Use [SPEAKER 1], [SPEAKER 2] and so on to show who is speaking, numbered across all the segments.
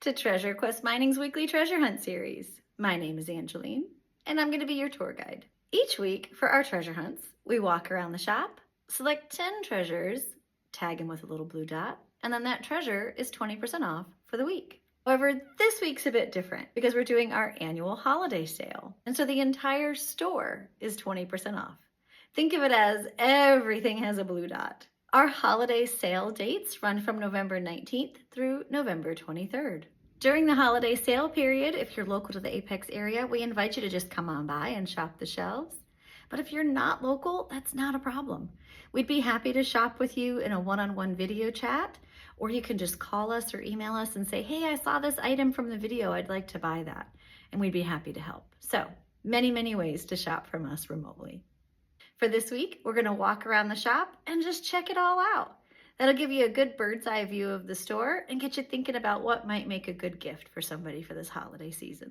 [SPEAKER 1] to Treasure Quest Mining's weekly treasure hunt series. My name is Angeline, and I'm going to be your tour guide. Each week for our treasure hunts, we walk around the shop, select 10 treasures, tag them with a little blue dot, and then that treasure is 20% off for the week. However, this week's a bit different because we're doing our annual holiday sale, and so the entire store is 20% off. Think of it as everything has a blue dot. Our holiday sale dates run from November 19th through November 23rd. During the holiday sale period, if you're local to the Apex area, we invite you to just come on by and shop the shelves. But if you're not local, that's not a problem. We'd be happy to shop with you in a one-on-one video chat, or you can just call us or email us and say, hey, I saw this item from the video, I'd like to buy that. And we'd be happy to help. So many, many ways to shop from us remotely. For this week, we're gonna walk around the shop and just check it all out. That'll give you a good bird's eye view of the store and get you thinking about what might make a good gift for somebody for this holiday season.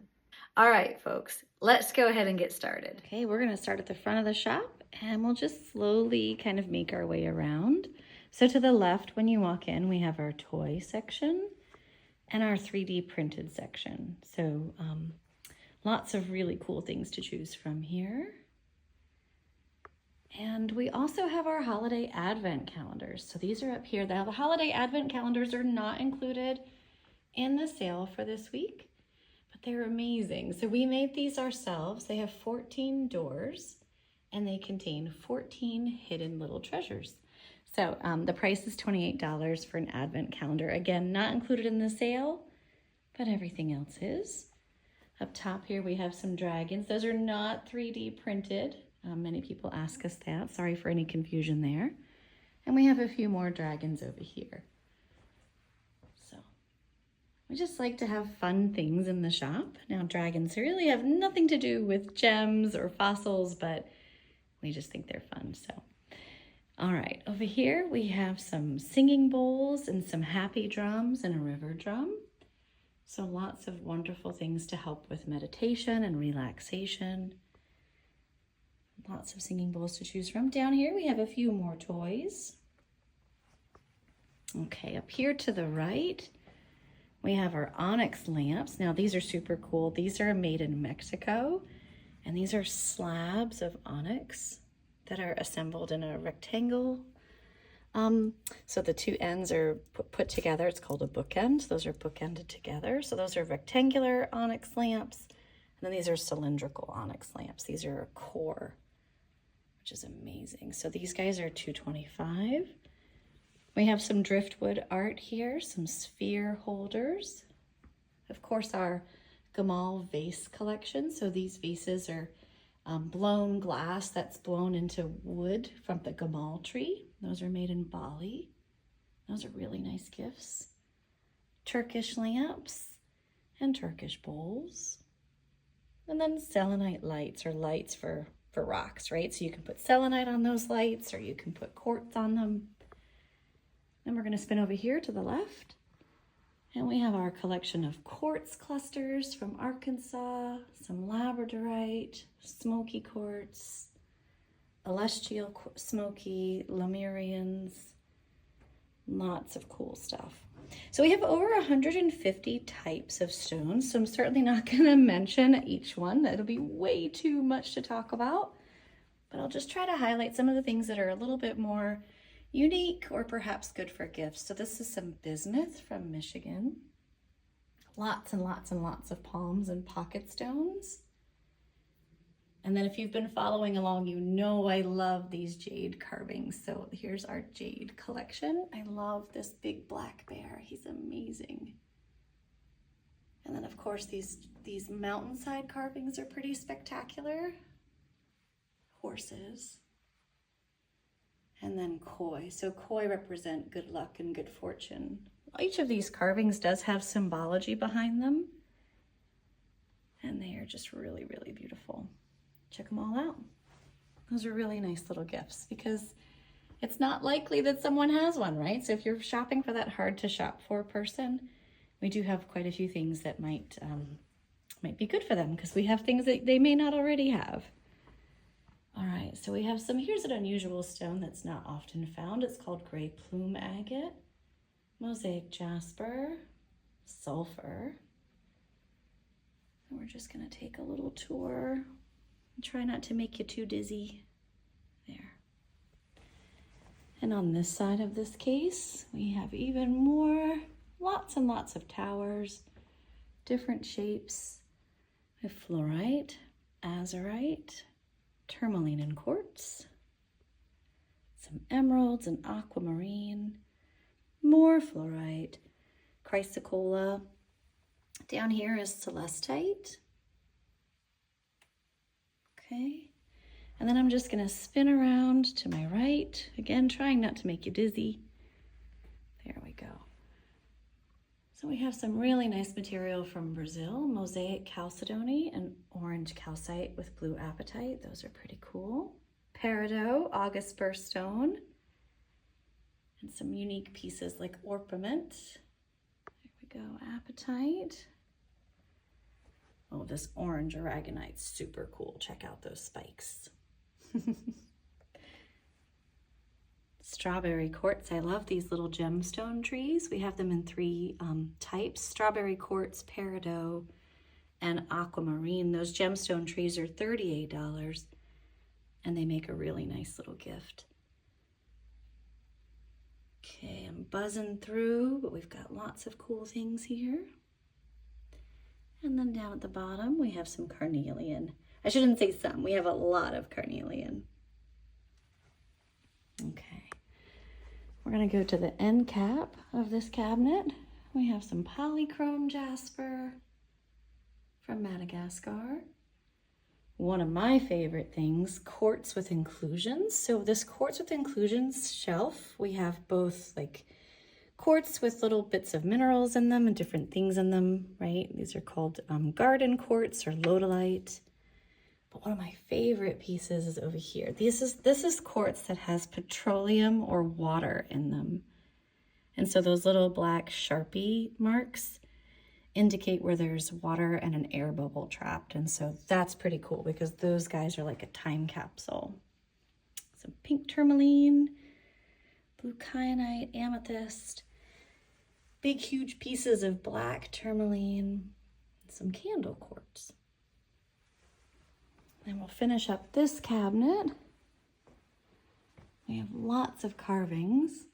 [SPEAKER 1] All right, folks, let's go ahead and get started. Okay, we're gonna start at the front of the shop and we'll just slowly kind of make our way around. So to the left, when you walk in, we have our toy section and our 3D printed section. So lots of really cool things to choose from here. And we also have our holiday advent calendars. So these are up here. Now the holiday advent calendars are not included in the sale for this week, but they're amazing. So we made these ourselves. They have 14 doors and they contain 14 hidden little treasures. So the price is $28 for an advent calendar. Again, not included in the sale, but everything else is. Up top here, we have some dragons. Those are not 3D printed. Many people ask us that. Sorry for any confusion there. And we have a few more dragons over here. So we just like to have fun things in the shop. Now dragons really have nothing to do with gems or fossils, but we just think they're fun. So, all right, over here we have some singing bowls and some happy drums and a river drum. So lots of wonderful things to help with meditation and relaxation. Lots of singing bowls to choose from. Down here we have a few more toys. Okay, up here to the right, we have our onyx lamps. Now these are super cool. These are made in Mexico, and these are slabs of onyx that are assembled in a rectangle. So the two ends are put together. It's called a bookend. Those are bookended together. So those are rectangular onyx lamps, and then these are cylindrical onyx lamps. These are a core, which is amazing. So these guys are $2.25. We have some driftwood art here, some sphere holders. Of course, our Gamal vase collection. So these vases are blown glass that's blown into wood from the Gamal tree. Those are made in Bali. Those are really nice gifts. Turkish lamps and Turkish bowls. And then selenite lights, or lights for rocks, right? So you can put selenite on those lights, or you can put quartz on them. Then we're going to spin over here to the left, and we have our collection of quartz clusters from Arkansas, some labradorite, smoky quartz, celestial smoky, Lemurians, lots of cool stuff. So we have over 150 types of stones, so I'm certainly not going to mention each one. That'll be way too much to talk about, but I'll just try to highlight some of the things that are a little bit more unique or perhaps good for gifts. So this is some bismuth from Michigan. Lots and lots and lots of palms and pocket stones. And then if you've been following along, you know I love these jade carvings. So here's our jade collection. I love this big black bear. He's amazing. And then of course these mountainside carvings are pretty spectacular. Horses. And then koi. So koi represent good luck and good fortune. Each of these carvings does have symbology behind them. And they are just really, really beautiful. Check them all out. Those are really nice little gifts because it's not likely that someone has one, right? So if you're shopping for that hard to shop for person, we do have quite a few things that might be good for them because we have things that they may not already have. All right, so we have here's an unusual stone that's not often found. It's called gray plume agate, mosaic jasper, sulfur. And we're just gonna take a little tour. Try not to make you too dizzy. There. And on this side of this case, we have even more, lots and lots of towers, different shapes. We have fluorite, azurite, tourmaline and quartz, some emeralds and aquamarine, more fluorite, chrysocolla. Down here is celestite. Okay. And then I'm just gonna spin around to my right, again, trying not to make you dizzy. There we go. So we have some really nice material from Brazil, mosaic chalcedony and orange calcite with blue apatite. Those are pretty cool. Peridot, August spur stone, and some unique pieces like orpiment. There we go, apatite. Oh, this orange aragonite's super cool. Check out those spikes. Strawberry quartz. I love these little gemstone trees. We have them in three types: strawberry quartz, peridot, and aquamarine. Those gemstone trees are $38, and they make a really nice little gift. Okay, I'm buzzing through, but we've got lots of cool things here. And then down at the bottom, we have some carnelian. I shouldn't say some, we have a lot of carnelian. Okay, we're gonna go to the end cap of this cabinet. We have some polychrome jasper from Madagascar. One of my favorite things, quartz with inclusions. So this quartz with inclusions shelf, we have both like quartz with little bits of minerals in them and different things in them, right? These are called garden quartz or lodolite. But one of my favorite pieces is over here. This is quartz that has petroleum or water in them. And so those little black Sharpie marks indicate where there's water and an air bubble trapped. And so that's pretty cool because those guys are like a time capsule. Some pink tourmaline, blue kyanite, amethyst, big huge pieces of black tourmaline, some candle quartz. And we'll finish up this cabinet. We have lots of carvings.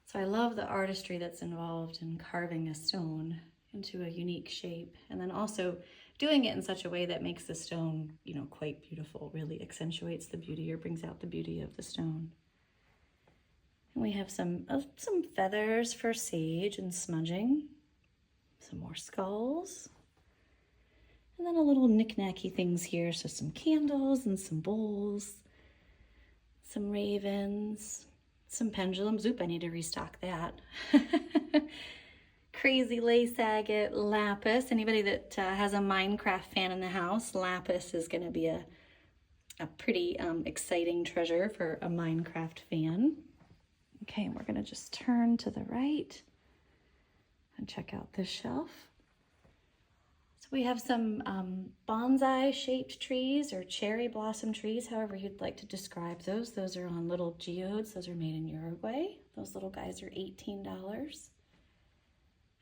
[SPEAKER 1] So I love the artistry that's involved in carving a stone into a unique shape, and then also doing it in such a way that makes the stone, you know, quite beautiful, really accentuates the beauty or brings out the beauty of the stone. And we have some feathers for sage and smudging, some more skulls, and then a little knick-knacky things here. So some candles and some bowls, some ravens, some pendulums. Oop, I need to restock that. Crazy lace agate, lapis. Anybody that has a Minecraft fan in the house, lapis is going to be a pretty exciting treasure for a Minecraft fan. Okay, we're going to just turn to the right and check out this shelf. So we have some bonsai-shaped trees or cherry blossom trees, however you'd like to describe those. Those are on little geodes. Those are made in Uruguay. Those little guys are $18.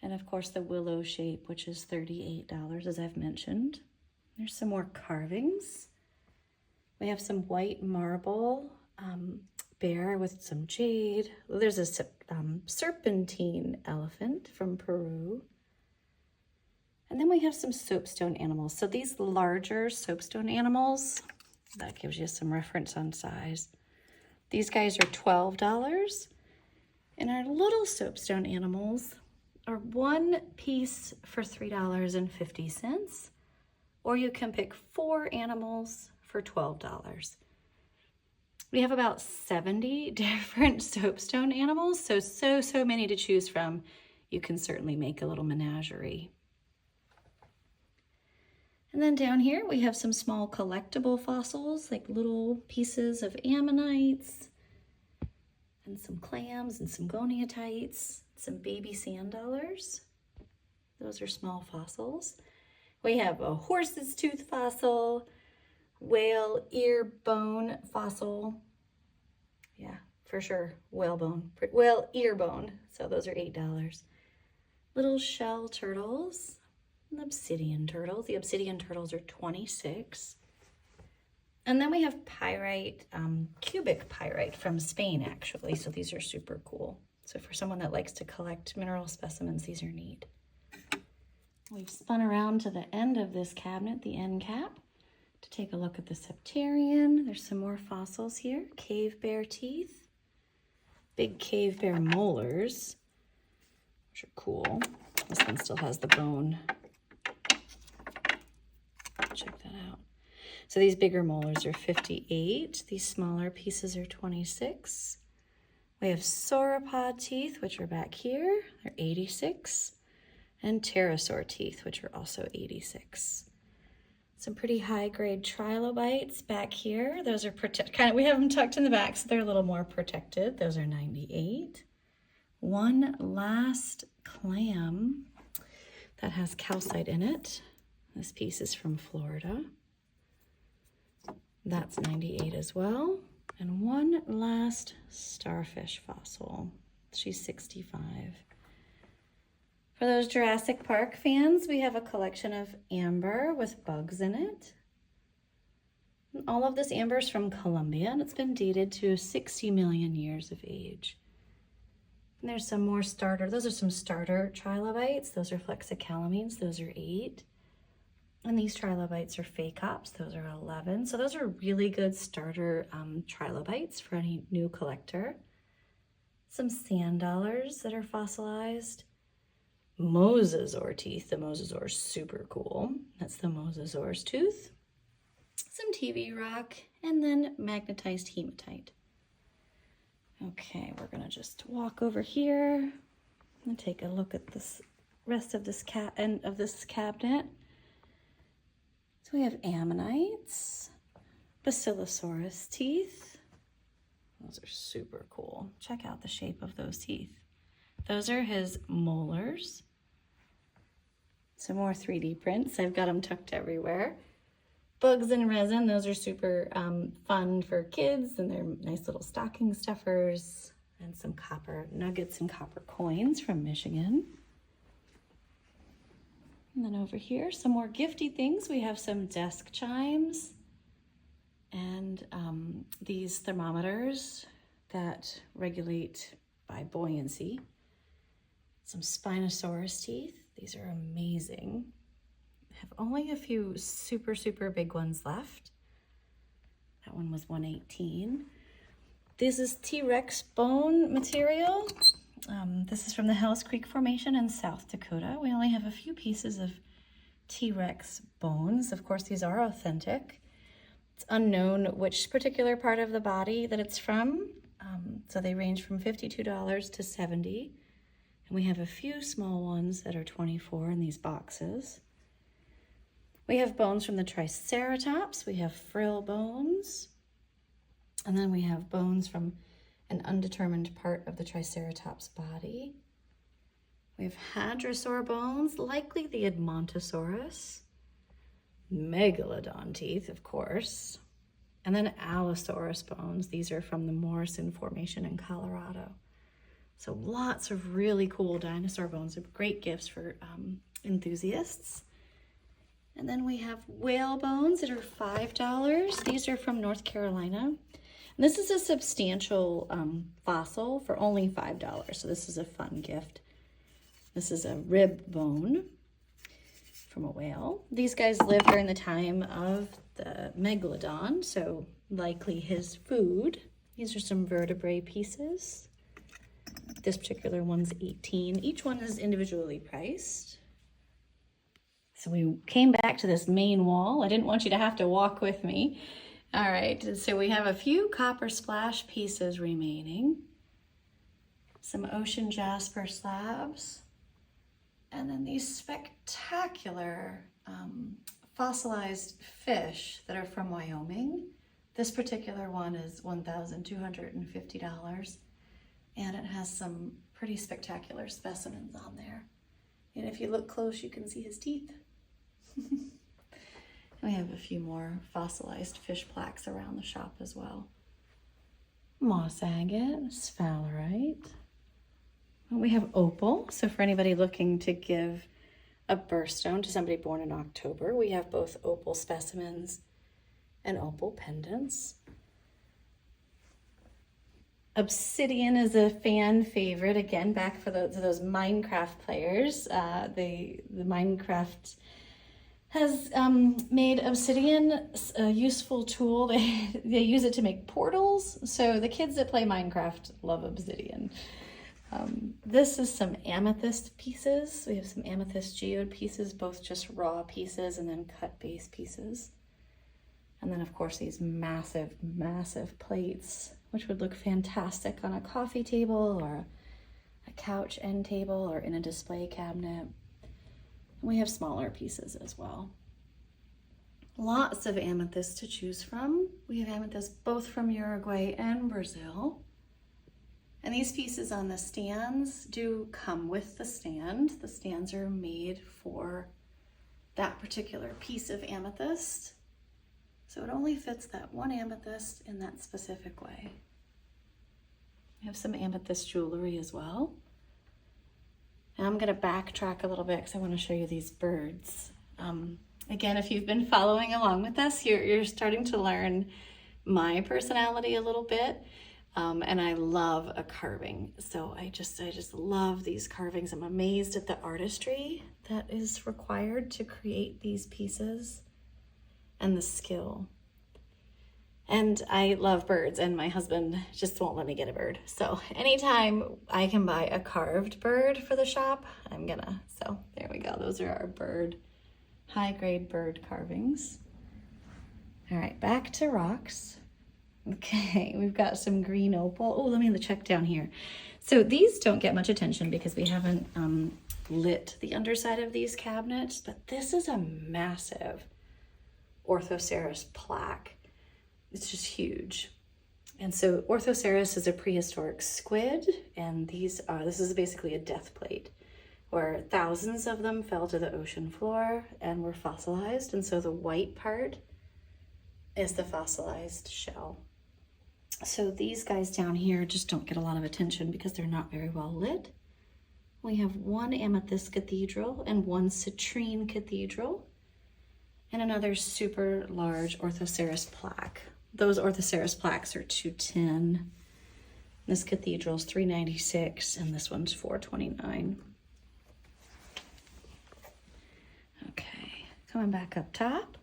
[SPEAKER 1] And of course the willow shape, which is $38, as I've mentioned. There's some more carvings. We have some white marble bear with some jade. There's a serpentine elephant from Peru. And then we have some soapstone animals. So these larger soapstone animals, that gives you some reference on size. These guys are $12. And our little soapstone animals are one piece for $3.50, or you can pick 4 animals for $12. We have about 70 different soapstone animals, so many to choose from. You can certainly make a little menagerie. And then down here we have some small collectible fossils, like little pieces of ammonites, and some clams and some goniatites, some baby sand dollars. Those are small fossils. We have a horse's tooth fossil, whale ear bone fossil. Yeah, for sure, whale ear bone. So those are $8. little shell turtles, and obsidian turtles. The obsidian turtles are 26. And then we have pyrite, cubic pyrite from Spain, actually. So these are super cool. So for someone that likes to collect mineral specimens, these are neat. We've spun around to the end of this cabinet, the end cap, to take a look at the septarian. There's some more fossils here. Cave bear teeth, big cave bear molars, which are cool. This one still has the bone. Check that out. So these bigger molars are 58. These smaller pieces are 26. We have sauropod teeth, which are back here. They're 86. And pterosaur teeth, which are also 86. Some pretty high-grade trilobites back here. Those are we have them tucked in the back, so they're a little more protected. Those are 98. One last clam that has calcite in it. This piece is from Florida. That's 98 as well. And one last starfish fossil. She's 65. For those Jurassic Park fans, we have a collection of amber with bugs in it. And all of this amber is from Colombia, and it's been dated to 60 million years of age. And there's some more starter. Those are some starter trilobites. Those are flexicalamenes. Those are 8. And these trilobites are phacops. Those are 11. So those are really good starter trilobites for any new collector. Some sand dollars that are fossilized. Mosasaur teeth. The mosasaur is super cool. That's the mosasaur's tooth. Some TV rock, and then magnetized hematite. Okay, we're gonna just walk over here and take a look at this rest of this cabinet. So we have ammonites, basilosaurus teeth. Those are super cool. Check out the shape of those teeth. Those are his molars. Some more 3D prints. I've got them tucked everywhere. Bugs and resin. Those are super fun for kids, and they're nice little stocking stuffers. And some copper nuggets and copper coins from Michigan. And then over here, some more gifty things. We have some desk chimes and these thermometers that regulate by buoyancy. Some Spinosaurus teeth. These are amazing. I have only a few super, super big ones left. That one was 118. This is T-Rex bone material. This is from the Hells Creek Formation in South Dakota. We only have a few pieces of T-Rex bones. Of course, these are authentic. It's unknown which particular part of the body that it's from. So they range from $52 to $70. And we have a few small ones that are 24 in these boxes. We have bones from the Triceratops. We have frill bones. And then we have bones from an undetermined part of the Triceratops body. We have hadrosaur bones, likely the Edmontosaurus. Megalodon teeth, of course. And then Allosaurus bones. These are from the Morrison Formation in Colorado. So lots of really cool dinosaur bones. They're great gifts for enthusiasts. And then we have whale bones that are $5. These are from North Carolina. And this is a substantial fossil for only $5. So this is a fun gift. This is a rib bone from a whale. These guys lived during the time of the Megalodon, so likely his food. These are some vertebrae pieces. This particular one's 18. Each one is individually priced. So we came back to this main wall. I didn't want you to have to walk with me. All right, so we have a few copper splash pieces remaining. Some ocean jasper slabs. And then these spectacular fossilized fish that are from Wyoming. This particular one is $1,250. And it has some pretty spectacular specimens on there. And if you look close, you can see his teeth. We have a few more fossilized fish plaques around the shop as well. Moss agate, sphalerite. We have opal. So for anybody looking to give a birthstone to somebody born in October, we have both opal specimens and opal pendants. Obsidian is a fan favorite, again, back for those Minecraft players. The Minecraft has made obsidian a useful tool. They use it to make portals. So the kids that play Minecraft love obsidian. This is some amethyst pieces. We have some amethyst geode pieces, both just raw pieces and then cut base pieces. And then of course these massive, massive plates, which would look fantastic on a coffee table or a couch end table or in a display cabinet. We have smaller pieces as well. Lots of amethyst to choose from. We have amethyst both from Uruguay and Brazil. And these pieces on the stands do come with the stand. The stands are made for that particular piece of amethyst. So it only fits that one amethyst in that specific way. We have some amethyst jewelry as well. And I'm gonna backtrack a little bit because I want to show you these birds. Again, if you've been following along with us, you're starting to learn my personality a little bit. And I love a carving. So I just love these carvings. I'm amazed at the artistry that is required to create these pieces and the skill. And I love birds, and my husband just won't let me get a bird. So anytime I can buy a carved bird for the shop, I'm gonna. So there we go. Those are our high-grade bird carvings. All right, back to rocks. Okay, we've got some green opal. Oh, let me check down here. So these don't get much attention because we haven't lit the underside of these cabinets, but this is a massive Orthoceras plaque. It's just huge. And so Orthoceras is a prehistoric squid, and this is basically a death plate where thousands of them fell to the ocean floor and were fossilized. And so the white part is the fossilized shell. So these guys down here just don't get a lot of attention because they're not very well lit. We have one amethyst cathedral and one citrine cathedral and another super large Orthoceras plaque. Those Orthoceras plaques are 210. This cathedral's 396 and this one's 429. Okay, coming back up top.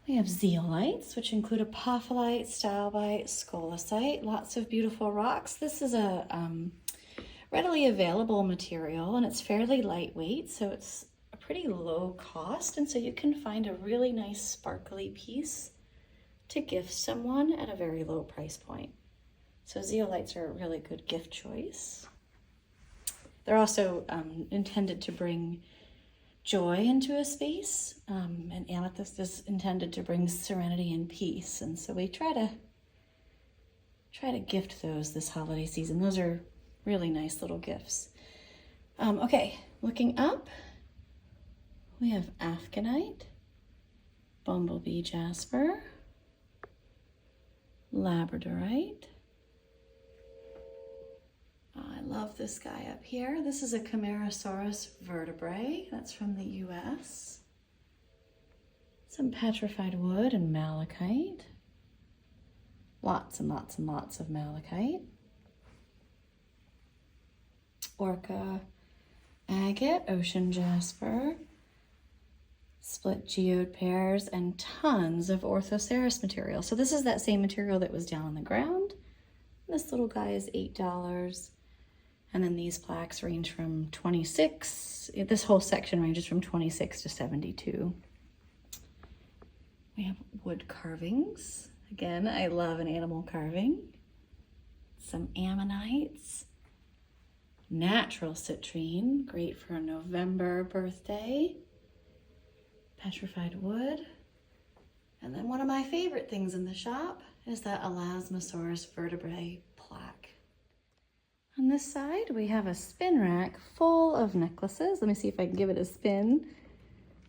[SPEAKER 1] We have zeolites, which include apophyllite, stalbite, scolecite, lots of beautiful rocks. This is a readily available material and it's fairly lightweight, so it's a pretty low cost. And so you can find a really nice sparkly piece to gift someone at a very low price point. So zeolites are a really good gift choice. They're also intended to bring joy into a space, and amethyst is intended to bring serenity and peace. And so we try to gift those this holiday season. Those are really nice little gifts. Okay, looking up, we have Afghanite, bumblebee jasper, labradorite. I love this guy up here. This is a Camarasaurus vertebrae. That's from the US. Some petrified wood and malachite. Lots and lots and lots of malachite. Orca agate, ocean jasper, split geode pairs, and tons of Orthoceras material. So this is that same material that was down on the ground. This little guy is $8. And then these plaques range from 26. This whole section ranges from 26 to 72. We have wood carvings. Again, I love an animal carving. Some ammonites. Natural citrine, great for a November birthday. Petrified wood. And then one of my favorite things in the shop is that Elasmosaurus vertebrae plaque. On this side, we have a spin rack full of necklaces. Let me see if I can give it a spin.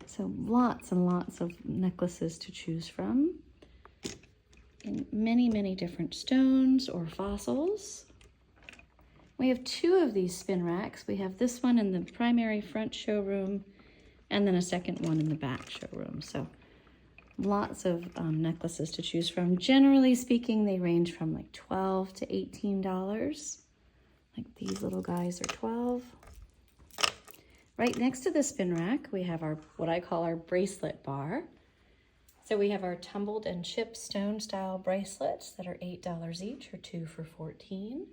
[SPEAKER 1] So lots and lots of necklaces to choose from. In many, many different stones or fossils. We have two of these spin racks. We have this one in the primary front showroom and then a second one in the back showroom. So lots of necklaces to choose from. Generally speaking, they range from like $12 to $18. Like these little guys are $12. Right next to the spin rack, we have our, what I call our bracelet bar. So we have our tumbled and chipped stone style bracelets that are $8 each or 2 for $14.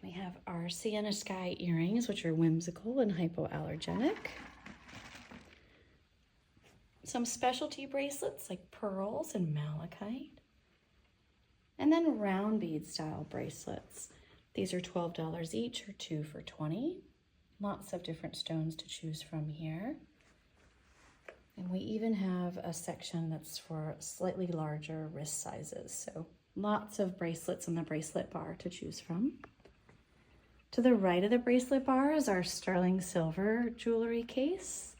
[SPEAKER 1] We have our Sienna Sky earrings, which are whimsical and hypoallergenic. Some specialty bracelets like pearls and malachite. And then round bead style bracelets. These are $12 each or 2 for $20. Lots of different stones to choose from here. And we even have a section that's for slightly larger wrist sizes. So lots of bracelets in the bracelet bar to choose from. To the right of the bracelet bar is our sterling silver jewelry case.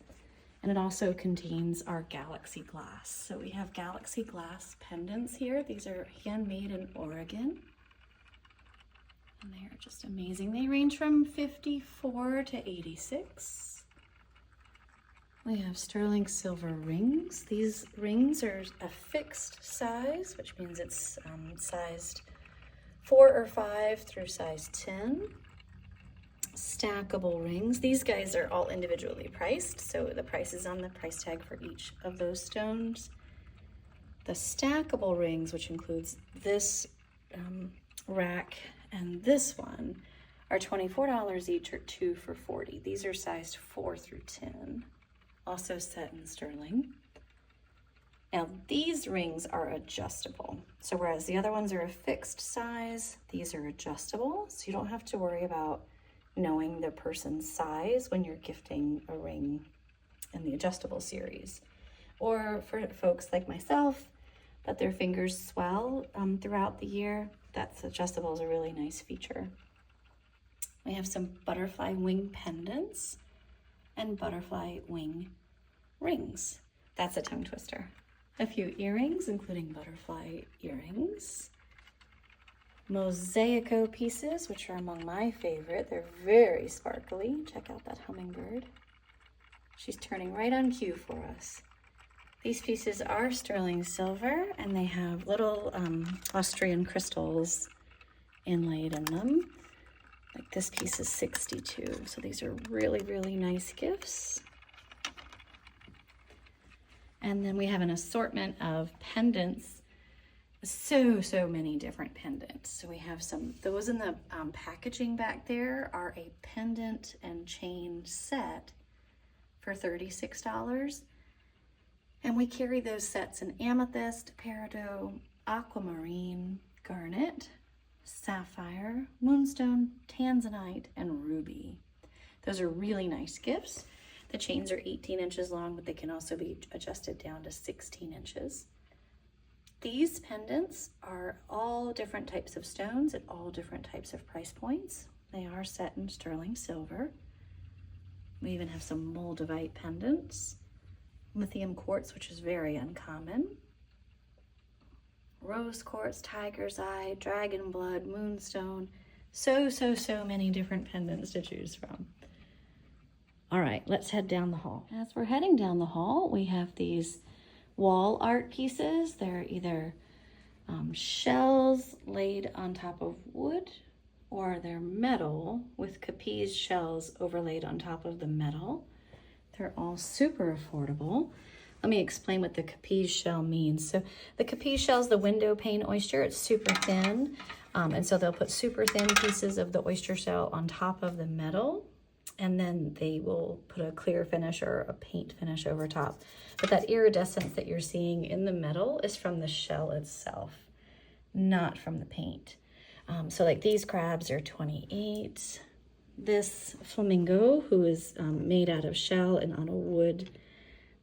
[SPEAKER 1] And it also contains our galaxy glass. So we have galaxy glass pendants here. These are handmade in Oregon. And they are just amazing. They range from $54 to $86. We have sterling silver rings. These rings are a fixed size, which means it's sized 4 or 5 through size 10. Stackable rings. These guys are all individually priced, so the price is on the price tag for each of those stones. The stackable rings, which includes this rack and this one, are $24 each or 2 for $40. These are sized 4 through 10, also set in sterling. Now these rings are adjustable. So whereas the other ones are a fixed size, these are adjustable. So you don't have to worry about knowing the person's size when you're gifting a ring in the adjustable series. Or for folks like myself, that their fingers swell throughout the year, that's adjustable is a really nice feature. We have some butterfly wing pendants and butterfly wing rings. That's a tongue twister. A few earrings, including butterfly earrings. Mosaico pieces, which are among my favorite. They're very sparkly. Check out that hummingbird. She's turning right on cue for us. These pieces are sterling silver, and they have little Austrian crystals inlaid in them. Like this piece is 62, so these are really, really nice gifts. And then we have an assortment of pendants. So many different pendants. So we have some, those in the packaging back there are a pendant and chain set for $36. And we carry those sets in amethyst, peridot, aquamarine, garnet, sapphire, moonstone, tanzanite, and ruby. Those are really nice gifts. The chains are 18 inches long, but they can also be adjusted down to 16 inches. These pendants are all different types of stones at all different types of price points. They are set in sterling silver. We even have some moldavite pendants, lithium quartz, which is very uncommon, rose quartz, tiger's eye, dragon blood, moonstone. So many different pendants to choose from. All right, let's head down the hall. As we're heading down the hall, we have these wall art pieces. They're either shells laid on top of wood, or they're metal with capiz shells overlaid on top of the metal. They're all super affordable. Let me explain what the capiz shell means. So the capiz shell is the window pane oyster. It's super thin, and so they'll put super thin pieces of the oyster shell on top of the metal, and then they will put a clear finish or a paint finish over top. But that iridescence that you're seeing in the metal is from the shell itself, not from the paint. So like these crabs are 28. This flamingo, who is made out of shell and on a wood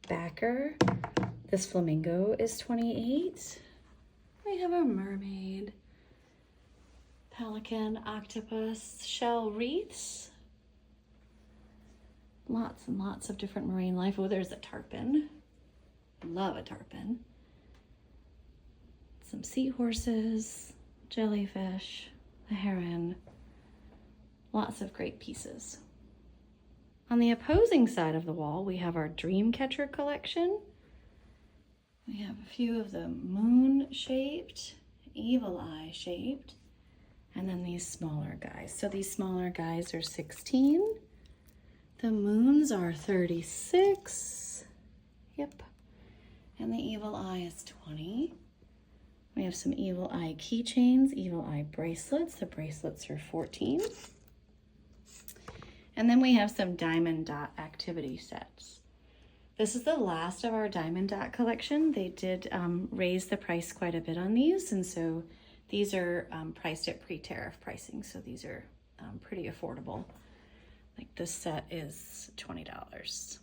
[SPEAKER 1] backer, this flamingo is 28. We have a mermaid, pelican, octopus, shell wreaths. Lots and lots of different marine life. Oh, there's a tarpon. Love a tarpon. Some seahorses, jellyfish, a heron, Lots of great pieces. On the opposing side of the wall, we have our Dreamcatcher collection. We have a few of the moon-shaped, evil eye shaped, and then these smaller guys. So these smaller guys are 16. The moons are 36. Yep. And the evil eye is 20. We have some evil eye keychains, evil eye bracelets. The bracelets are 14. And then we have some diamond dot activity sets. This is the last of our diamond dot collection. They did raise the price quite a bit on these, and so these are priced at pre-tariff pricing, so these are pretty affordable. Like this set is $20.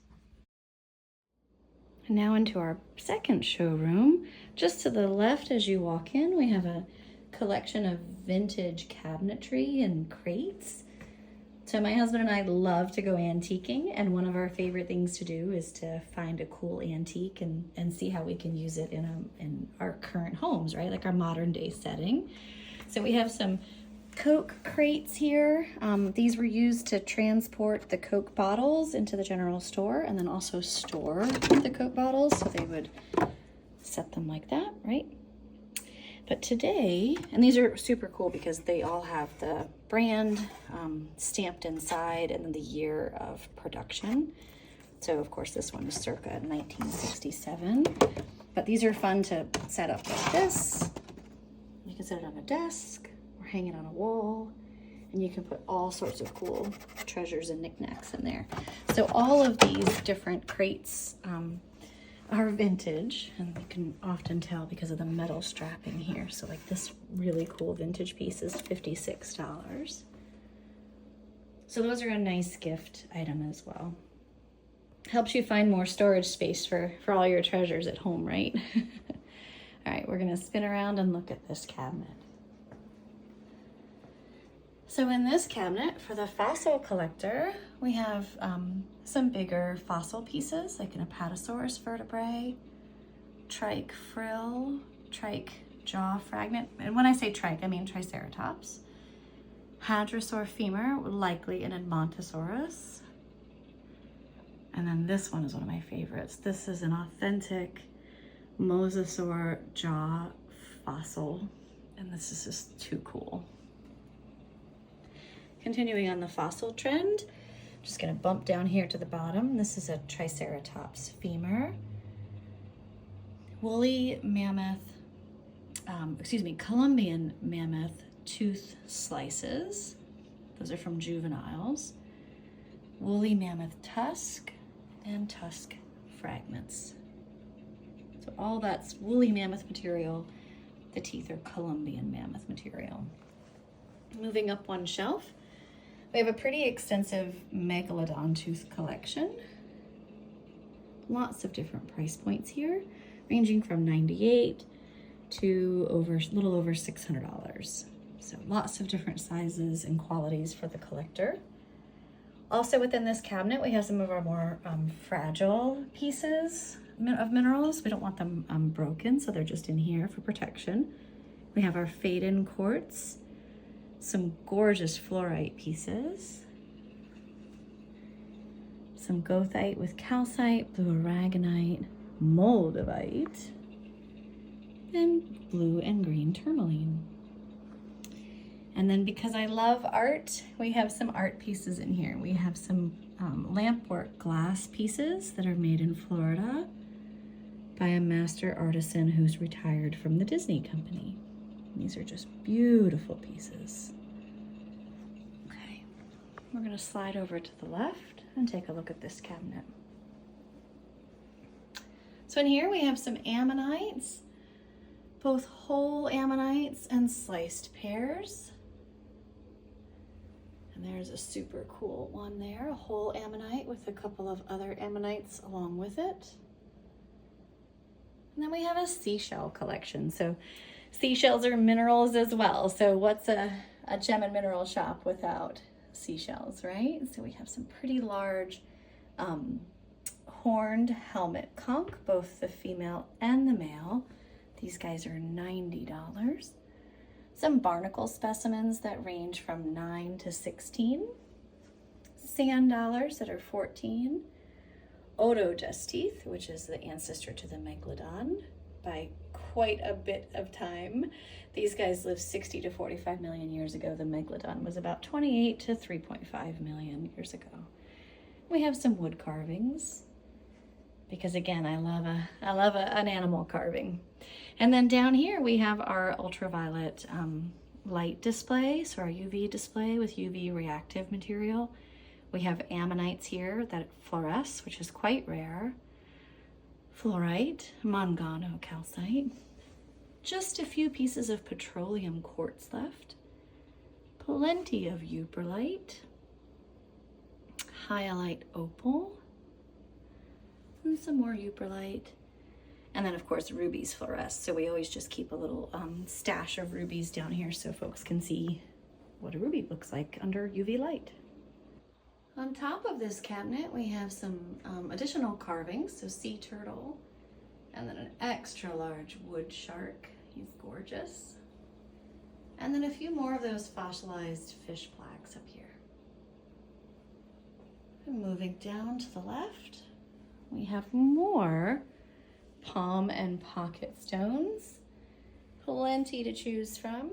[SPEAKER 1] And now into our second showroom. Just to the left as you walk in, we have a collection of vintage cabinetry and crates. So my husband and I love to go antiquing, and one of our favorite things to do is to find a cool antique and see how we can use it in our current homes, right? Like our modern day setting. So we have some Coke crates here. These were used to transport the Coke bottles into the general store and then also store the Coke bottles, so they would set them like that, right? But today, and these are super cool because they all have the brand stamped inside and then the year of production. So of course this one is circa 1967, but these are fun to set up like this. You can set it on a desk or hang it on a wall, and you can put all sorts of cool treasures and knickknacks in there. So all of these different crates are vintage, and you can often tell because of the metal strapping here. So like this really cool vintage piece is $56. So those are a nice gift item as well. Helps you find more storage space for all your treasures at home, right? All right, we're gonna spin around and look at this cabinet. So in this cabinet, for the fossil collector, we have some bigger fossil pieces, like an Apatosaurus vertebrae, trike frill, trike jaw fragment. And when I say trike, I mean Triceratops. Hadrosaur femur, likely an Edmontosaurus. And then this one is one of my favorites. This is an authentic Mosasaur jaw fossil, and this is just too cool. Continuing on the fossil trend, I'm just gonna bump down here to the bottom. This is a Triceratops femur. Woolly mammoth, Columbian mammoth tooth slices. Those are from juveniles. Woolly mammoth tusk and tusk fragments. So all that's woolly mammoth material. The teeth are Columbian mammoth material. Moving up one shelf, we have a pretty extensive megalodon tooth collection. Lots of different price points here, ranging from $98 to a little over $600. So lots of different sizes and qualities for the collector. Also within this cabinet, we have some of our more fragile pieces of minerals. We don't want them broken, so they're just in here for protection. We have our Faden quartz, some gorgeous fluorite pieces, some goethite with calcite, blue aragonite, moldavite, and blue and green tourmaline. And then because I love art, we have some art pieces in here. We have some lampwork glass pieces that are made in Florida by a master artisan who's retired from the Disney company. These are just beautiful pieces. Okay, we're gonna slide over to the left and take a look at this cabinet. So in here we have some ammonites, both whole ammonites and sliced pears. And there's a super cool one there, a whole ammonite with a couple of other ammonites along with it. And then we have a seashell collection. So seashells are minerals as well. So what's a gem and mineral shop without seashells, right? So we have some pretty large horned helmet conch, both the female and the male. These guys are $90. Some barnacle specimens that range from 9 to 16. Sand dollars that are 14. Odontocete, which is the ancestor to the megalodon by quite a bit of time. These guys lived 60 to 45 million years ago. The megalodon was about 28 to 3.5 million years ago. We have some wood carvings because again, I love an animal carving. And then down here we have our ultraviolet light display, so our UV display with UV reactive material. We have ammonites here that fluoresce, which is quite rare. Fluorite, manganocalcite. Just a few pieces of petroleum quartz left. Plenty of euperlite. Hyalite opal. And some more euperlite. And then of course rubies fluoresce. So we always just keep a little stash of rubies down here so folks can see what a ruby looks like under UV light. On top of this cabinet, we have some additional carvings, so sea turtle, and then an extra large wood shark. He's gorgeous. And then a few more of those fossilized fish plaques up here. And moving down to the left, we have more palm and pocket stones. Plenty to choose from.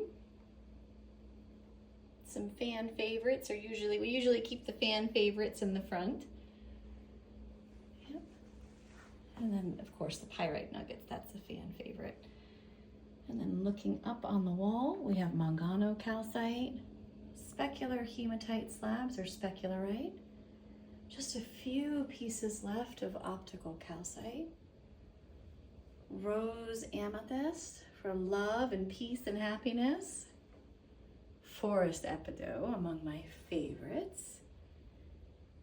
[SPEAKER 1] Some fan favorites we usually keep the fan favorites in the front. Yep. And then of course the pyrite nuggets, that's a fan favorite. And then looking up on the wall, we have manganocalcite, specular hematite slabs or specularite. Just a few pieces left of optical calcite. Rose amethyst for love and peace and happiness. Forest epidote, among my favorites.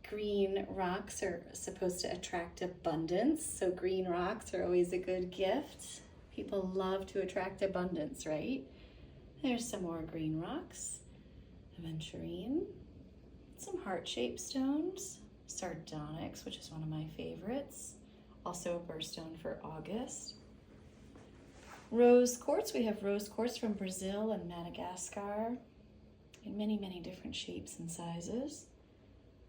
[SPEAKER 1] Green rocks are supposed to attract abundance, so green rocks are always a good gift. People love to attract abundance, right? There's some more green rocks. Aventurine. Some heart-shaped stones. Sardonyx, which is one of my favorites. Also a birthstone for August. Rose quartz. We have rose quartz from Brazil and Madagascar in many, many different shapes and sizes.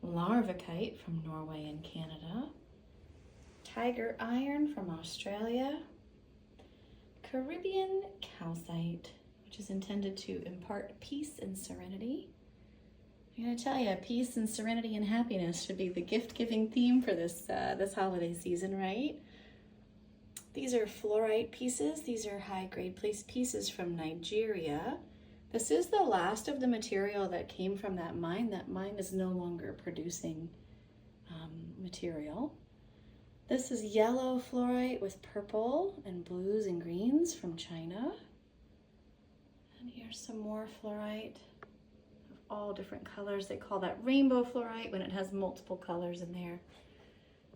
[SPEAKER 1] Larvikite from Norway and Canada. Tiger iron from Australia. Caribbean calcite, which is intended to impart peace and serenity. I'm gonna tell you, peace and serenity and happiness should be the gift-giving theme for this holiday season, right? These are fluorite pieces. These are high-grade pieces from Nigeria. This is the last of the material that came from that mine. That mine is no longer producing material. This is yellow fluorite with purple and blues and greens from China. And here's some more fluorite of all different colors. They call that rainbow fluorite when it has multiple colors in there.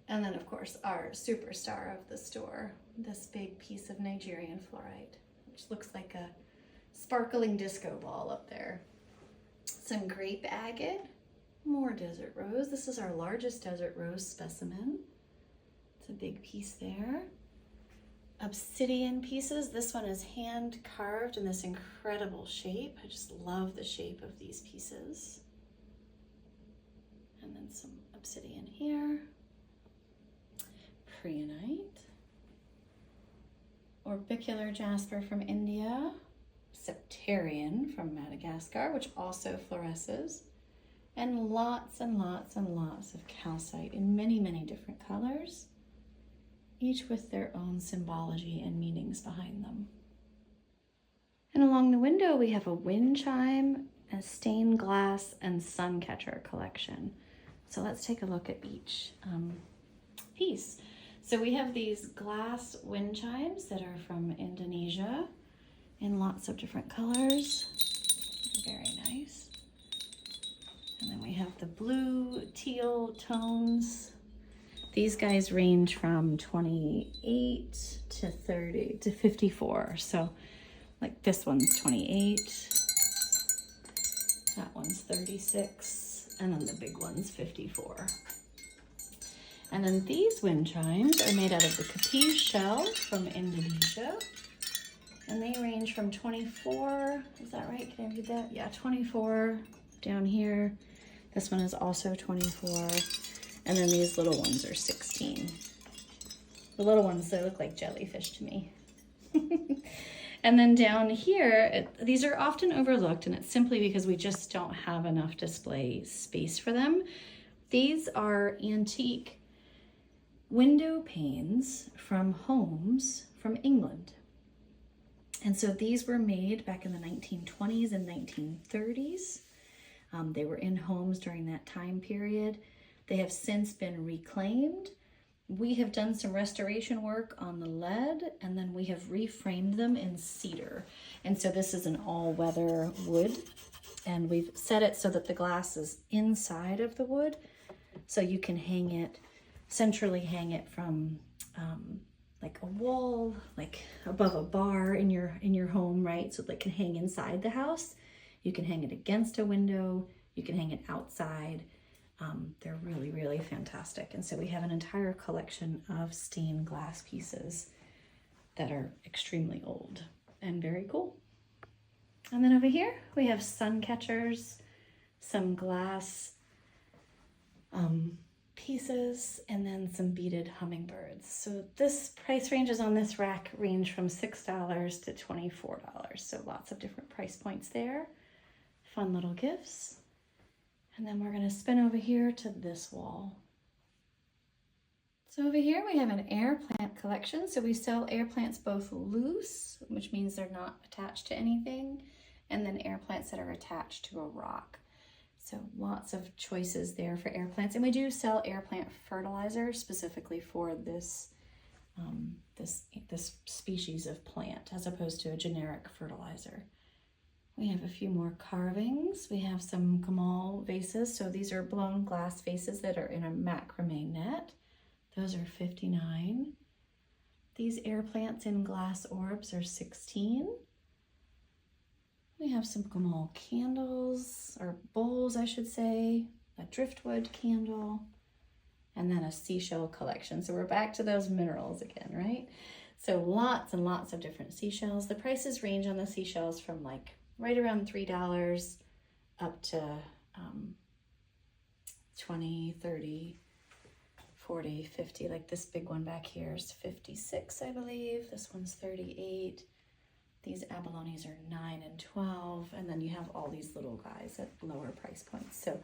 [SPEAKER 1] And then of course our superstar of the store, this big piece of Nigerian fluorite, which looks like a sparkling disco ball up there. Some grape agate, more desert rose. This is our largest desert rose specimen. It's a big piece there. Obsidian pieces. This one is hand carved in this incredible shape. I just love the shape of these pieces. And then some obsidian here. Preonite. Orbicular jasper from India. Septarian from Madagascar, which also fluoresces. And lots and lots and lots of calcite in many, many different colors, each with their own symbology and meanings behind them. And along the window, we have a wind chime, a stained glass, and sun catcher collection. So let's take a look at each piece. So we have these glass wind chimes that are from Indonesia in lots of different colors. Very nice. And then we have the blue, teal tones. These guys range from 28 to 30 to 54. So like this one's 28, that one's 36, and then the big one's 54. And then these wind chimes are made out of the capiz shell from Indonesia. And they range from 24, is that right? Can I read that? Yeah, 24 down here. This one is also 24. And then these little ones are 16. The little ones, they look like jellyfish to me. And then down here, these are often overlooked, and it's simply because we just don't have enough display space for them. These are antique window panes from homes from England. And so these were made back in the 1920s and 1930s. They were in homes during that time period. They have since been reclaimed. We have done some restoration work on the lead, and then we have reframed them in cedar. And so this is an all-weather wood, and we've set it so that the glass is inside of the wood, so you can hang it, centrally hang it from like a wall, like above a bar in your home, right? So it can hang inside the house. You can hang it against a window. You can hang it outside. They're really, really fantastic. And so we have an entire collection of stained glass pieces that are extremely old and very cool. And then over here, we have sun catchers, some glass pieces, and then some beaded hummingbirds. So this price ranges on this rack range from $6 to $24. So lots of different price points there. Fun little gifts. And then we're going to spin over here to this wall. So over here we have an air plant collection. So we sell air plants both loose, which means they're not attached to anything, and then air plants that are attached to a rock. So lots of choices there for air plants. And we do sell air plant fertilizer specifically for this, this species of plant, as opposed to a generic fertilizer. We have a few more carvings. We have some Gamal vases. So these are blown glass vases that are in a macrame net. Those are $59. These air plants in glass orbs are $16. We have some Gamal candles, or bowls, I should say, a driftwood candle, and then a seashell collection. So we're back to those minerals again, right? So lots and lots of different seashells. The prices range on the seashells from like right around $3 up to 20, 30, 40, 50. Like this big one back here is 56, I believe. This one's 38. These abalones are 9 and 12. And then you have all these little guys at lower price points. So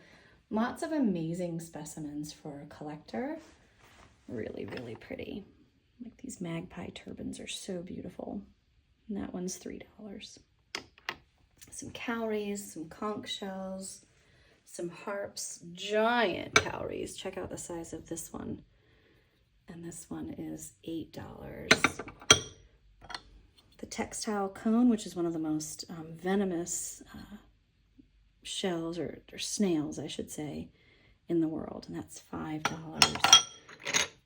[SPEAKER 1] lots of amazing specimens for a collector. Really, really pretty. Like these magpie turbans are so beautiful. And that one's $3. Some cowries, some conch shells, some harps, giant cowries. Check out the size of this one. And this one is $8. The textile cone, which is one of the most venomous shells, or snails, I should say, in the world, and that's $5.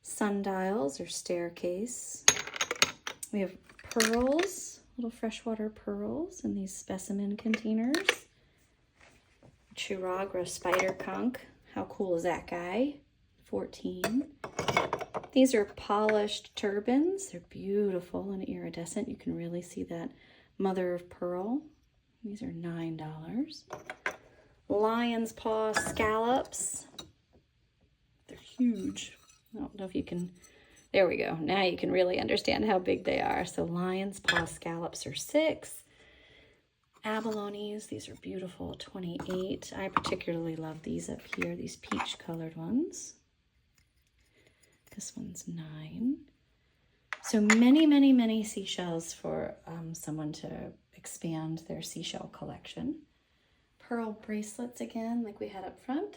[SPEAKER 1] Sundials, or staircase. We have pearls, little freshwater pearls in these specimen containers. Chiragra spider conch. How cool is that guy? $14. These are polished turbans. They're beautiful and iridescent. You can really see that mother of pearl. These are $9. Lion's paw scallops. They're huge. I don't know if you can, there we go. Now you can really understand how big they are. So lion's paw scallops are $6. Abalones, these are beautiful, $28. I particularly love these up here, these peach colored ones. This one's $9. So many, many, many seashells for someone to expand their seashell collection. Pearl bracelets again, like we had up front.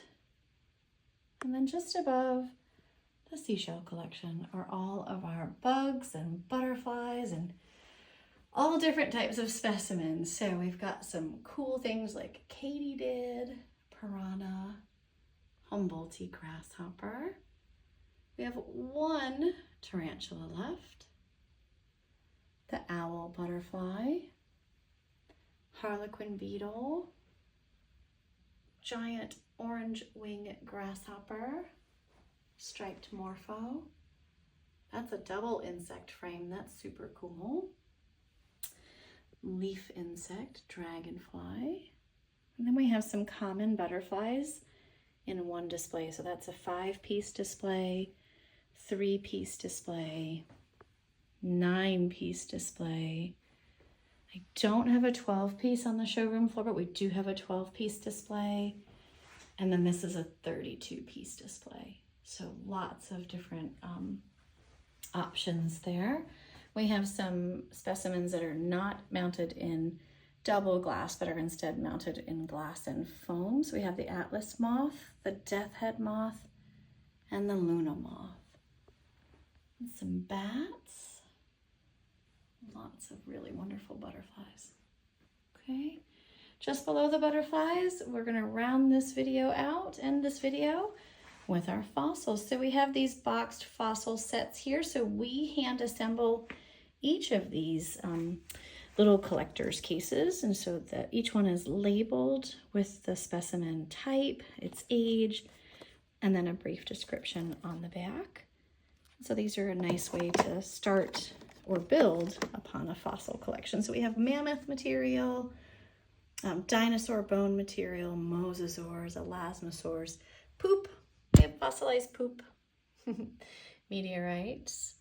[SPEAKER 1] And then just above the seashell collection are all of our bugs and butterflies and all different types of specimens. So we've got some cool things like katydid, piranha, Humboldty grasshopper. We have one tarantula left. The owl butterfly, harlequin beetle, giant orange wing grasshopper, striped morpho. That's a double insect frame. That's super cool. leaf insect, dragonfly. And then we have some common butterflies in one display. So that's a 5-piece display, 3-piece display, 9-piece display. I don't have a 12-piece on the showroom floor, but we do have a 12-piece display. And then this is a 32-piece display. So lots of different options there. We have some specimens that are not mounted in double glass, but are instead mounted in glass and foam. So we have the Atlas moth, the death head moth, and the Luna moth. And some bats. Lots of really wonderful butterflies. Okay, just below the butterflies, we're gonna round this video out, end this video with our fossils. So we have these boxed fossil sets here. So we hand assemble each of these little collector's cases. And so that each one is labeled with the specimen type, its age, and then a brief description on the back. So these are a nice way to start or build upon a fossil collection. So we have mammoth material, dinosaur bone material, mosasaurs, elasmosaurs, poop. We have fossilized poop, meteorites,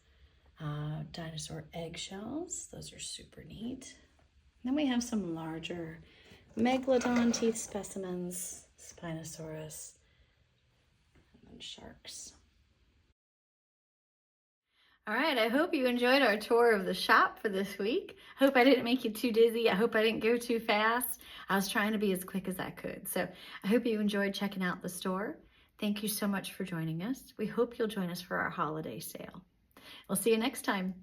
[SPEAKER 1] dinosaur eggshells. Those are super neat. Then we have some larger megalodon teeth specimens, Spinosaurus, and then sharks. All right, I hope you enjoyed our tour of the shop for this week. I hope I didn't make you too dizzy. I hope I didn't go too fast. I was trying to be as quick as I could. So I hope you enjoyed checking out the store. Thank you so much for joining us. We hope you'll join us for our holiday sale. We'll see you next time.